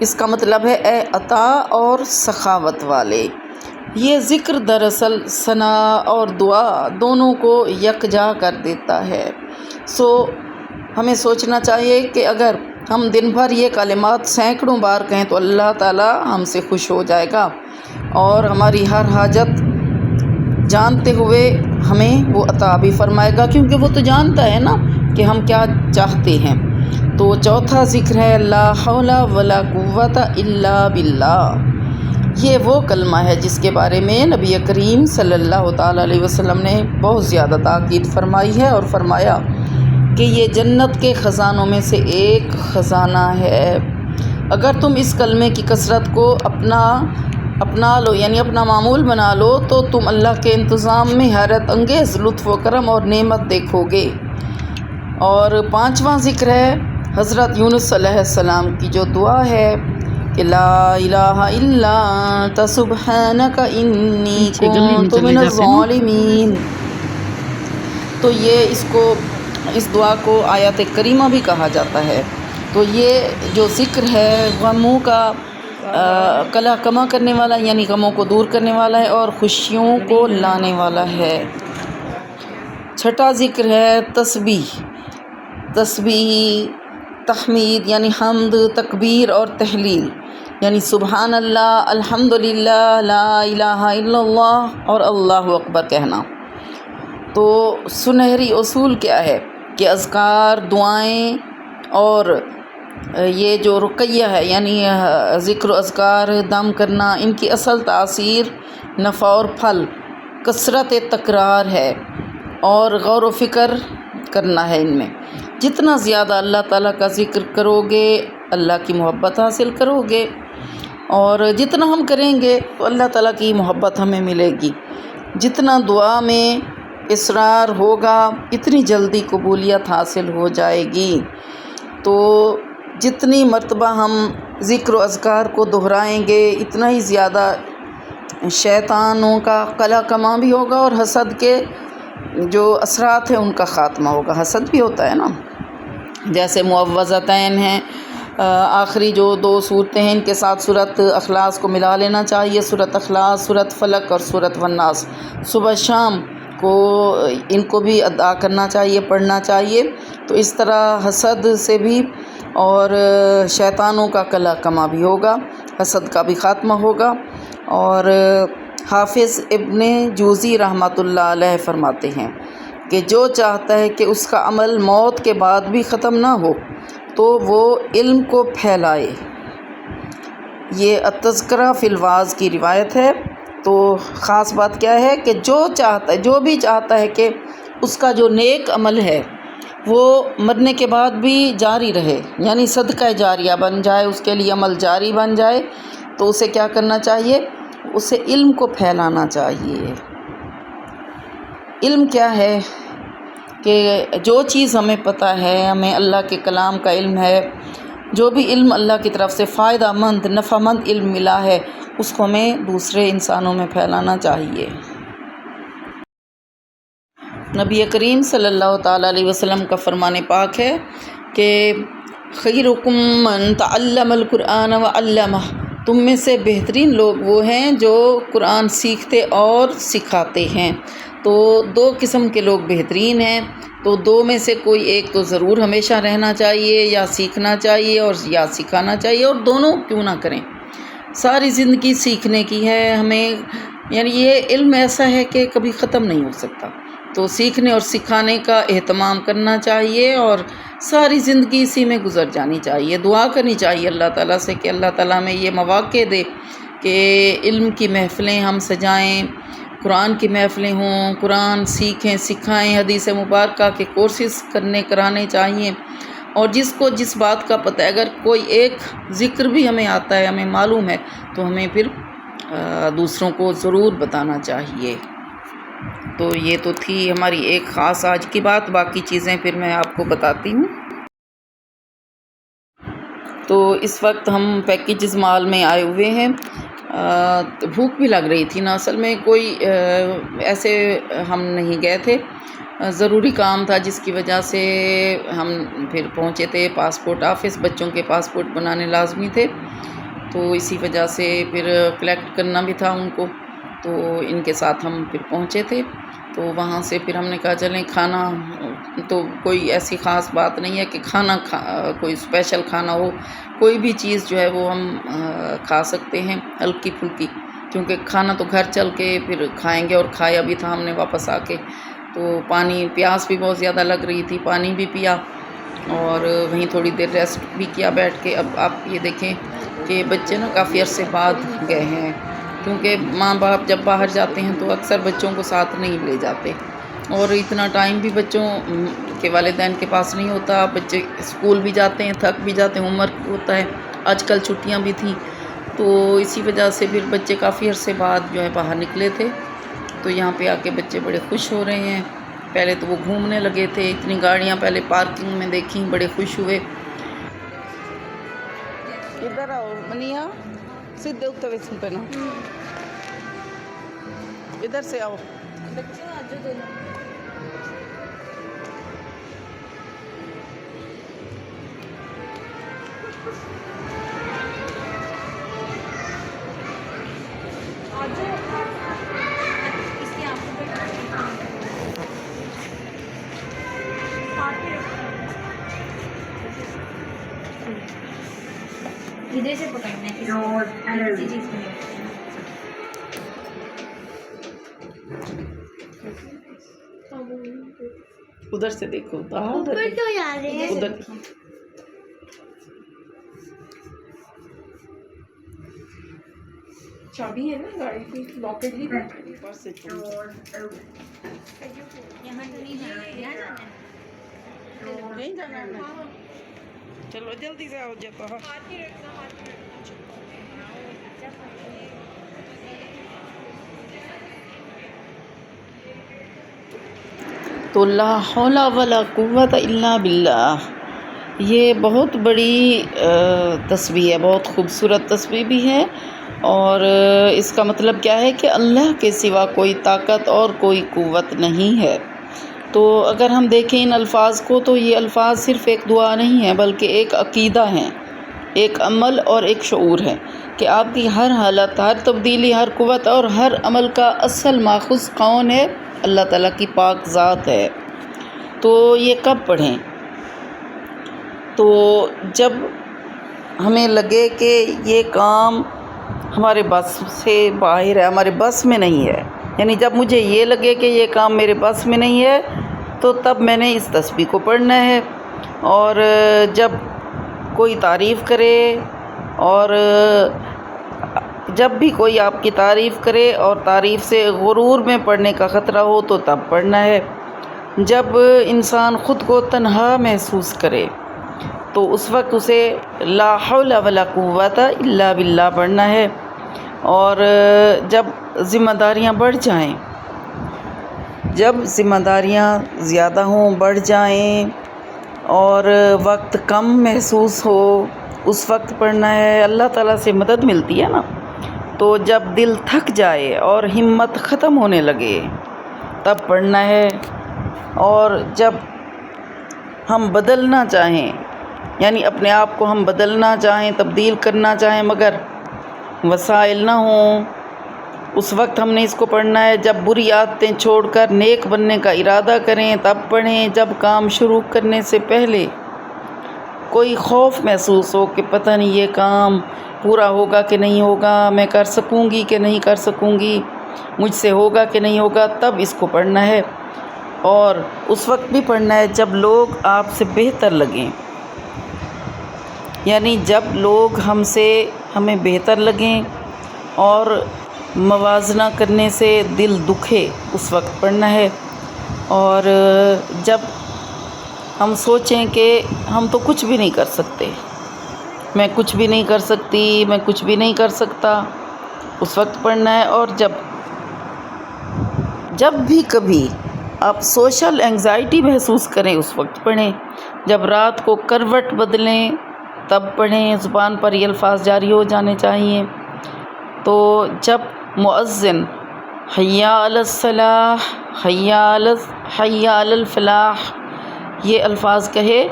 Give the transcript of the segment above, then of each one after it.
اس کا مطلب ہے اے عطا اور سخاوت والے۔ یہ ذکر دراصل ثنا اور دعا دونوں کو یکجا کر دیتا ہے۔ ہمیں سوچنا چاہیے کہ اگر ہم دن بھر یہ کلمات سینکڑوں بار کہیں تو اللہ تعالیٰ ہم سے خوش ہو جائے گا اور ہماری ہر حاجت جانتے ہوئے ہمیں وہ عطا بھی فرمائے گا، کیونکہ وہ تو جانتا ہے نا کہ ہم کیا چاہتے ہیں۔ تو چوتھا ذکر ہے لا حول ولا قوت الا باللہ۔ یہ وہ کلمہ ہے جس کے بارے میں نبی کریم صلی اللہ تعالیٰ علیہ وسلم نے بہت زیادہ تاکید فرمائی ہے اور فرمایا کہ یہ جنت کے خزانوں میں سے ایک خزانہ ہے۔ اگر تم اس کلمے کی کثرت کو اپنا لو، یعنی اپنا معمول بنا لو، تو تم اللہ کے انتظام میں حیرت انگیز لطف و کرم اور نعمت دیکھو گے۔ اور پانچواں ذکر ہے حضرت یونس علیہ السلام کی جو دعا ہے کہ لا الہ الا انت سبحانک انی کنت من الظالمین۔ تو یہ اس دعا کو آیت کریمہ بھی کہا جاتا ہے۔ تو یہ جو ذکر ہے غموں کا کلا کما کرنے والا، یعنی غموں کو دور کرنے والا ہے اور خوشیوں کو لانے والا ہے۔ چھٹا ذکر ہے تسبیح، تحمید یعنی حمد، تکبیر اور تحلیل، یعنی سبحان اللہ، الحمدللہ، لا الہ الا اللہ اور اللہ اکبر کہنا۔ تو سنہری اصول کیا ہے کہ اذکار، دعائیں اور یہ جو رقیہ ہے یعنی ذکر و اذکار، دم کرنا، ان کی اصل تاثیر، نفع اور پھل کثرت تکرار ہے اور غور و فکر کرنا ہے ان میں۔ جتنا زیادہ اللہ تعالیٰ کا ذکر کرو گے اللہ کی محبت حاصل کرو گے، اور جتنا ہم کریں گے تو اللہ تعالیٰ کی محبت ہمیں ملے گی۔ جتنا دعا میں اصرار ہوگا اتنی جلدی قبولیت حاصل ہو جائے گی۔ تو جتنی مرتبہ ہم ذکر و اذکار کو دہرائیں گے اتنا ہی زیادہ شیطانوں کا قلع کما بھی ہوگا اور حسد کے جو اثرات ہیں ان کا خاتمہ ہوگا۔ حسد بھی ہوتا ہے نا، جیسے معوذتین ہیں، آخری جو 2 صورتیں ہیں ان کے ساتھ سورۃ اخلاص کو ملا لینا چاہیے، سورۃ اخلاص، سورۃ فلق اور سورۃ والناس۔ صبح شام کو ان کو بھی ادا کرنا چاہیے، پڑھنا چاہیے۔ تو اس طرح حسد سے بھی اور شیطانوں کا قلع کما بھی ہوگا، حسد کا بھی خاتمہ ہوگا۔ اور حافظ ابن جوزی رحمۃ اللہ علیہ فرماتے ہیں کہ جو چاہتا ہے کہ اس کا عمل موت کے بعد بھی ختم نہ ہو تو وہ علم کو پھیلائے۔ یہ التذکرہ فی الوعظ کی روایت ہے۔ تو خاص بات کیا ہے کہ جو بھی چاہتا ہے کہ اس کا جو نیک عمل ہے وہ مرنے کے بعد بھی جاری رہے، یعنی صدقہ جاریہ بن جائے، اس کے لیے عمل جاری بن جائے، تو اسے کیا کرنا چاہیے؟ اسے علم کو پھیلانا چاہیے۔ علم کیا ہے کہ جو چیز ہمیں پتہ ہے، ہمیں اللہ کے کلام کا علم ہے، جو بھی علم اللہ کی طرف سے فائدہ مند، نفع مند علم ملا ہے اس کو ہمیں دوسرے انسانوں میں پھیلانا چاہیے۔ نبی کریم صلی اللہ تعالیٰ علیہ وسلم کا فرمان پاک ہے کہ خیرکم من تعلم القرآن وعلمہ، تم میں سے بہترین لوگ وہ ہیں جو قرآن سیکھتے اور سکھاتے ہیں۔ تو 2 قسم کے لوگ بہترین ہیں، تو 2 میں سے کوئی ایک تو ضرور ہمیشہ رہنا چاہیے، یا سیکھنا چاہیے اور یا سکھانا چاہیے، اور دونوں کیوں نہ کریں۔ ساری زندگی سیکھنے کی ہے ہمیں، یعنی یہ علم ایسا ہے کہ کبھی ختم نہیں ہو سکتا، تو سیکھنے اور سکھانے کا اہتمام کرنا چاہیے اور ساری زندگی اسی میں گزر جانی چاہیے۔ دعا کرنی چاہیے اللہ تعالیٰ سے کہ اللہ تعالیٰ ہمیں یہ مواقع دے کہ علم کی محفلیں ہم سجائیں، قرآن کی محفلیں ہوں، قرآن سیکھیں، سکھائیں، حدیث مبارکہ کے کورسز کرانے چاہیے۔ اور جس کو جس بات کا پتہ ہے، اگر کوئی ایک ذکر بھی ہمیں آتا ہے، ہمیں معلوم ہے، تو ہمیں پھر دوسروں کو ضرور بتانا چاہیے۔ تو یہ تو تھی ہماری ایک خاص آج کی بات، باقی چیزیں پھر میں آپ کو بتاتی ہوں۔ تو اس وقت ہم پیکیجز مال میں آئے ہوئے ہیں تو بھوک بھی لگ رہی تھی نا، اصل میں کوئی ایسے ہم نہیں گئے تھے، ضروری کام تھا جس کی وجہ سے ہم پھر پہنچے تھے پاسپورٹ آفس، بچوں کے پاسپورٹ بنانے لازمی تھے، تو اسی وجہ سے پھر کلیکٹ کرنا بھی تھا ان کو، تو ان کے ساتھ ہم پھر پہنچے تھے۔ تو وہاں سے پھر ہم نے کہا چلیں کھانا تو کوئی ایسی خاص بات نہیں ہے کہ کوئی اسپیشل کھانا ہو، کوئی بھی چیز جو ہے وہ ہم کھا سکتے ہیں ہلکی پھلکی، کیونکہ کھانا تو گھر چل کے پھر کھائیں گے، اور کھایا بھی تھا ہم نے واپس آ کے، تو پانی پیاس بھی بہت زیادہ لگ رہی تھی، پانی بھی پیا اور وہیں تھوڑی دیر ریسٹ بھی کیا بیٹھ کے۔ اب آپ یہ دیکھیں کہ بچے نا کافی عرصے بعد گئے ہیں، کیونکہ ماں باپ جب باہر جاتے ہیں تو اکثر بچوں کو ساتھ نہیں لے جاتے، اور اتنا ٹائم بھی بچوں کے والدین کے پاس نہیں ہوتا، بچے اسکول بھی جاتے ہیں، تھک بھی جاتے ہیں، ہوم ورک ہوتا ہے، آج کل چھٹیاں بھی تھیں، تو اسی وجہ سے پھر بچے کافی عرصے بعد جو ہے باہر نکلے تھے، تو یہاں پہ آ کے بچے بڑے خوش ہو رہے ہیں۔ پہلے تو وہ گھومنے لگے تھے، اتنی گاڑیاں پہلے پارکنگ میں دیکھیں، بڑے خوش ہوئے۔ ادھر آؤ منیا، سیدھے اتنے ویسن پہ نا، ادھر سے آؤ۔ بچوں آج دونوں اس کی آنکھوں پہ ادھر سے پکڑنا ہے کسی چیز میں۔ ادھر سے دیکھو، اوپر تو جا رہے ہیں۔ ادھر چابی ہے نا گاڑی کی، لاکٹ بھی اوپر سے یہاں تو نہیں جانا ہے، یہاں جانا ہے۔ نہیں جانا ہے، چلو جلدی سے آؤ جاتا۔ تو لا حول ولا قوت الا باللہ، یہ بہت بڑی تسبیح ہے، بہت خوبصورت تسبیح بھی ہے، اور اس کا مطلب کیا ہے کہ اللہ کے سوا کوئی طاقت اور کوئی قوت نہیں ہے۔ تو اگر ہم دیکھیں ان الفاظ کو تو یہ الفاظ صرف ایک دعا نہیں ہے بلکہ ایک عقیدہ ہے، ایک عمل اور ایک شعور ہے کہ آپ کی ہر حالت، ہر تبدیلی، ہر قوت اور ہر عمل کا اصل ماخذ کون ہے؟ اللہ تعالیٰ کی پاک ذات ہے۔ تو یہ کب پڑھیں؟ تو جب ہمیں لگے کہ یہ کام ہمارے بس سے باہر ہے، ہمارے بس میں نہیں ہے، یعنی جب مجھے یہ لگے کہ یہ کام میرے بس میں نہیں ہے تو تب میں نے اس تسبیح کو پڑھنا ہے۔ اور جب کوئی تعریف کرے، اور جب بھی کوئی آپ کی تعریف کرے اور تعریف سے غرور میں پڑنے کا خطرہ ہو تو تب پڑھنا ہے۔ جب انسان خود کو تنہا محسوس کرے تو اس وقت اسے لا حول ولا قوت الا باللہ پڑھنا ہے۔ اور جب ذمہ داریاں بڑھ جائیں، جب ذمہ داریاں زیادہ ہوں، بڑھ جائیں اور وقت کم محسوس ہو، اس وقت پڑھنا ہے۔ اللہ تعالیٰ سے مدد ملتی ہے نا، تو جب دل تھک جائے اور ہمت ختم ہونے لگے تب پڑھنا ہے۔ اور جب ہم بدلنا چاہیں، یعنی اپنے آپ کو ہم بدلنا چاہیں، تبدیل کرنا چاہیں، مگر وسائل نہ ہوں، اس وقت ہم نے اس کو پڑھنا ہے۔ جب بری عادتیں چھوڑ کر نیک بننے کا ارادہ کریں تب پڑھیں۔ جب کام شروع کرنے سے پہلے کوئی خوف محسوس ہو کہ پتہ نہیں یہ کام پورا ہوگا کہ نہیں ہوگا، میں کر سکوں گی کہ نہیں کر سکوں گی، مجھ سے ہوگا کہ نہیں ہوگا، تب اس کو پڑھنا ہے۔ اور اس وقت بھی پڑھنا ہے جب لوگ آپ سے بہتر لگیں، یعنی جب لوگ ہمیں بہتر لگیں اور موازنہ کرنے سے دل دکھے، اس وقت پڑھنا ہے۔ اور جب ہم سوچیں کہ ہم تو کچھ بھی نہیں کر سکتے، میں کچھ بھی نہیں کر سکتی، میں کچھ بھی نہیں کر سکتا، اس وقت پڑھنا ہے۔ اور جب بھی کبھی آپ سوشل انگزائٹی محسوس کریں اس وقت پڑھیں۔ جب رات کو کروٹ بدلیں تب پڑھیں، زبان پر یہ الفاظ جاری ہو جانے چاہیے۔ تو جب مؤذن حیا علی الصلاح حیا علی الفلاح یہ الفاظ کہے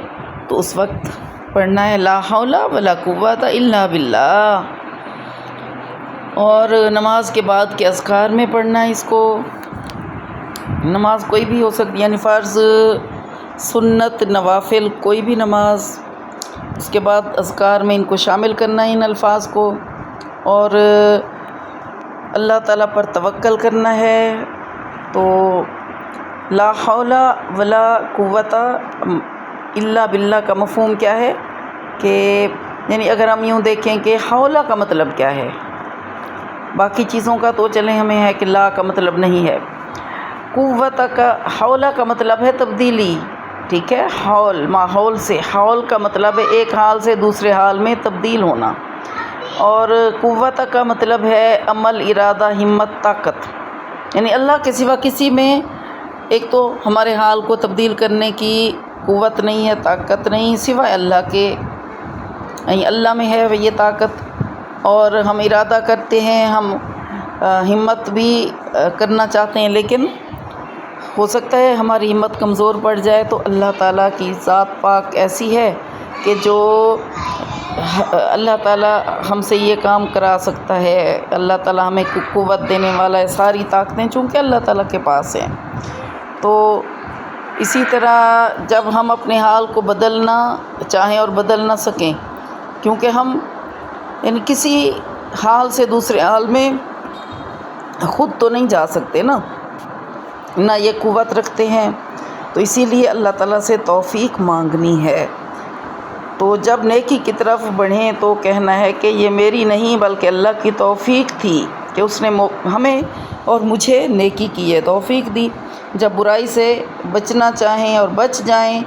تو اس وقت پڑھنا ہے لا حول ولا قوت الا باللہ. اور نماز کے بعد کے اذکار میں پڑھنا ہے اس کو. نماز کوئی بھی ہو سکتی یعنی فرض، سنت، نوافل، کوئی بھی نماز. اس کے بعد اذکار میں ان کو شامل کرنا ہے ان الفاظ کو، اور اللہ تعالیٰ پر توکل کرنا ہے. تو لا حول ولا قوت الا باللہ کا مفہوم کیا ہے کہ یعنی اگر ہم یوں دیکھیں کہ حولہ کا مطلب کیا ہے، باقی چیزوں کا تو چلیں ہمیں ہے کہ لا کا مطلب نہیں ہے. قوت کا حولہ کا مطلب ہے تبدیلی، ٹھیک ہے. حول ماحول سے، حول کا مطلب ہے ایک حال سے دوسرے حال میں تبدیل ہونا. اور قوت کا مطلب ہے عمل، ارادہ، ہمت، طاقت. یعنی اللہ کے سوا کسی میں ایک تو ہمارے حال کو تبدیل کرنے کی قوت نہیں ہے، طاقت نہیں، سوائے اللہ کے. یعنی اللہ میں ہے یہ طاقت. اور ہم ارادہ کرتے ہیں، ہم ہمت بھی کرنا چاہتے ہیں، لیکن ہو سکتا ہے ہماری ہمت کمزور پڑ جائے. تو اللہ تعالیٰ کی ذات پاک ایسی ہے کہ جو اللہ تعالیٰ ہم سے یہ کام کرا سکتا ہے. اللہ تعالیٰ ہمیں قوت دینے والا ہے. ساری طاقتیں چونکہ اللہ تعالیٰ کے پاس ہیں. تو اسی طرح جب ہم اپنے حال کو بدلنا چاہیں اور بدل نہ سکیں، کیونکہ ہم یعنی کسی حال سے دوسرے حال میں خود تو نہیں جا سکتے نا، نہ یہ قوت رکھتے ہیں. تو اسی لیے اللہ تعالیٰ سے توفیق مانگنی ہے. تو جب نیکی کی طرف بڑھیں تو کہنا ہے کہ یہ میری نہیں بلکہ اللہ کی توفیق تھی کہ اس نے ہمیں اور مجھے نیکی کی ہے، توفیق دی. جب برائی سے بچنا چاہیں اور بچ جائیں،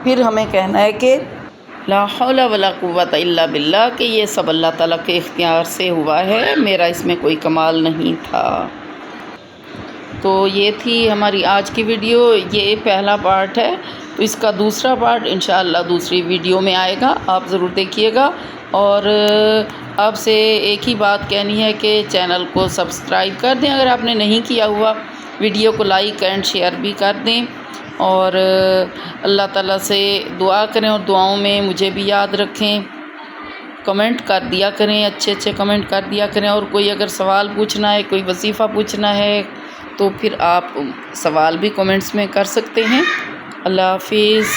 پھر ہمیں کہنا ہے کہ لا حول ولا قوت الا باللہ، کہ یہ سب اللہ تعالیٰ کے اختیار سے ہوا ہے، میرا اس میں کوئی کمال نہیں تھا. تو یہ تھی ہماری آج کی ویڈیو. یہ پہلا پارٹ ہے، تو اس کا دوسرا پارٹ انشاءاللہ دوسری ویڈیو میں آئے گا، آپ ضرور دیکھیے گا. اور آپ سے ایک ہی بات کہنی ہے کہ چینل کو سبسکرائب کر دیں اگر آپ نے نہیں کیا ہوا، ویڈیو کو لائک اینڈ شیئر بھی کر دیں. اور اللہ تعالیٰ سے دعا کریں اور دعاؤں میں مجھے بھی یاد رکھیں. کمنٹ کر دیا کریں، اچھے اچھے کمنٹ کر دیا کریں. اور کوئی اگر سوال پوچھنا ہے، کوئی وظیفہ پوچھنا ہے، تو پھر آپ سوال بھی کمنٹس میں کر سکتے ہیں. اللہ حافظ.